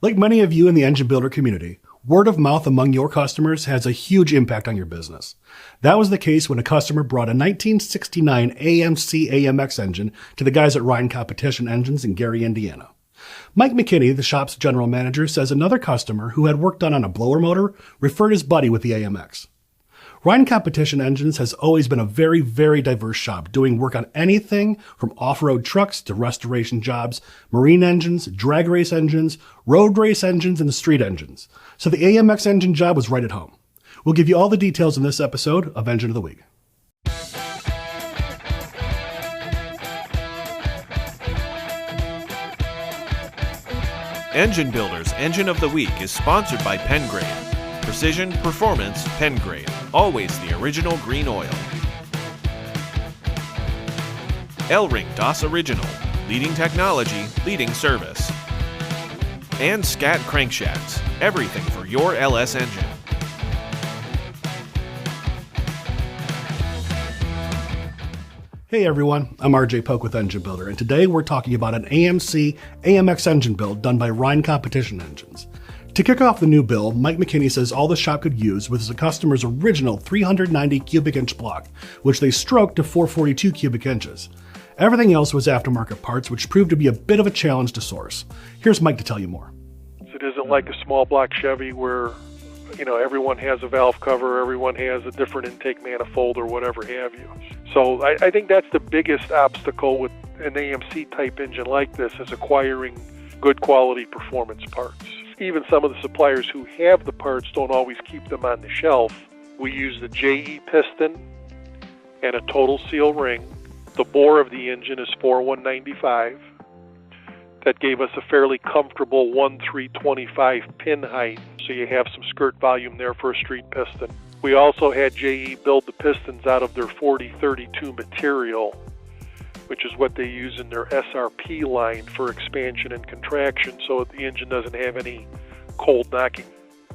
Like many of you in the engine builder community, word of mouth among your customers has a huge impact on your business. That was the case when a customer brought a 1969 AMC AMX engine to the guys at Rhyne Competition Engines in Gary, Indiana. Mike McKinney, the shop's general manager, says another customer who had worked on a blower motor referred his buddy with the AMX. Rhyne Competition Engines has always been a very, very diverse shop, doing work on anything from off-road trucks to restoration jobs, marine engines, drag race engines, road race engines, and street engines. So the AMX engine job was right at home. We'll give you all the details in this episode of Engine of the Week. Engine Builder's Engine of the Week is sponsored by Pengrade. Precision, performance, Pengrade. Always the original green oil. L-Ring DOS Original. Leading technology, leading service. And Scat Crankshafts. Everything for your LS engine. Hey everyone, I'm RJ Polk with Engine Builder, and today we're talking about an AMC AMX engine build done by Rhyne Competition Engines. To kick off the new build, Mike McKinney says all the shop could use was the customer's original 390 cubic inch block, which they stroked to 442 cubic inches. Everything else was aftermarket parts, which proved to be a bit of a challenge to source. Here's Mike to tell you more. It isn't like a small block Chevy where, everyone has a valve cover, everyone has a different intake manifold or whatever have you. So I think that's the biggest obstacle with an AMC type engine like this, is acquiring good quality performance parts. Even some of the suppliers who have the parts don't always keep them on the shelf. We use the JE piston and a total seal ring. The bore of the engine is 4195. That gave us a fairly comfortable 1325 pin height, so you have some skirt volume there for a street piston. We also had JE build the pistons out of their 4032 material, which is what they use in their SRP line for expansion and contraction, so the engine doesn't have any cold knocking.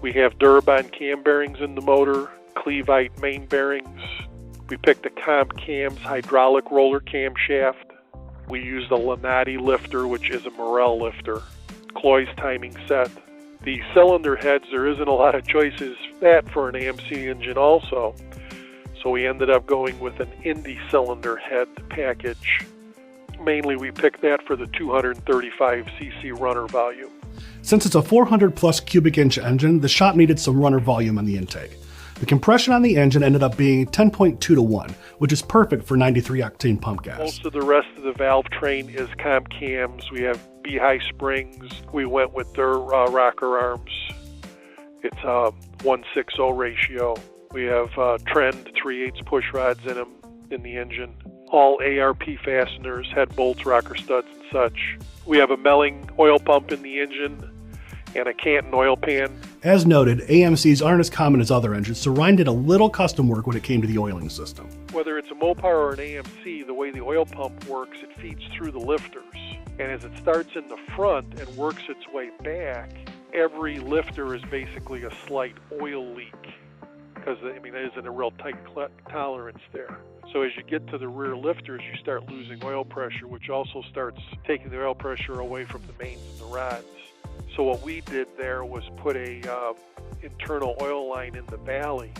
We have Durabond cam bearings in the motor, Clevite main bearings. We picked the Comp Cams hydraulic roller camshaft. We used a Lanati lifter, which is a Morel lifter. Cloy's timing set. The cylinder heads, there isn't a lot of choices for an AMC engine also. So we ended up going with an Indy cylinder head package. Mainly we picked that for the 235cc runner volume. Since it's a 400 plus cubic inch engine, the shop needed some runner volume on the intake. The compression on the engine ended up being 10.2 to 1, which is perfect for 93 octane pump gas. Most of the rest of the valve train is Comp Cams. We have B-high springs. We went with their rocker arms. It's a 1:6:0 ratio. We have Trend 3/8 push rods in them in the engine. All ARP fasteners, head bolts, rocker studs, and such. We have a Melling oil pump in the engine and a Canton oil pan. As noted, AMCs aren't as common as other engines, so Rhyne did a little custom work when it came to the oiling system. Whether it's a Mopar or an AMC, the way the oil pump works, it feeds through the lifters. And as it starts in the front and works its way back, every lifter is basically a slight oil leak. Because, there isn't a real tight tolerance there. So as you get to the rear lifters, you start losing oil pressure, which also starts taking the oil pressure away from the mains and the rods. So what we did there was put a internal oil line in the valley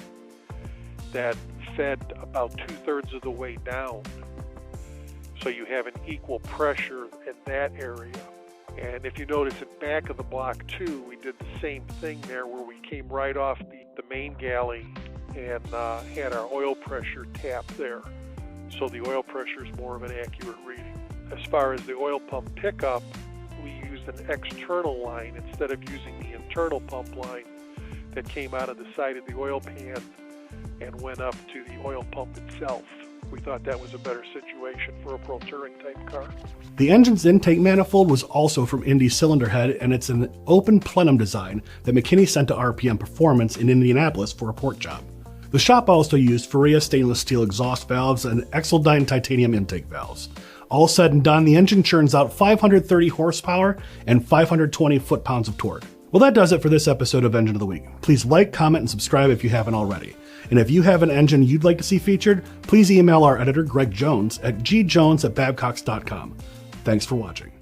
that fed about 2/3 of the way down. So you have an equal pressure in that area. And if you notice in back of the block too, we did the same thing there where we came right off the main galley and had our oil pressure tap there. So the oil pressure is more of an accurate reading. As far as the oil pump pickup, we used an external line instead of using the internal pump line that came out of the side of the oil pan and went up to the oil pump itself. We thought that was a better situation for a Pro Touring type car. The engine's intake manifold was also from Indy cylinder head, and it's an open plenum design that McKinney sent to RPM Performance in Indianapolis for a port job. The shop also used Faria stainless steel exhaust valves and Exeldyne titanium intake valves. All said and done, the engine churns out 530 horsepower and 520 foot-pounds of torque. Well, that does it for this episode of Engine of the Week. Please like, comment, and subscribe if you haven't already. And if you have an engine you'd like to see featured, please email our editor, Greg Jones, at gjones@babcocks.com. Thanks for watching.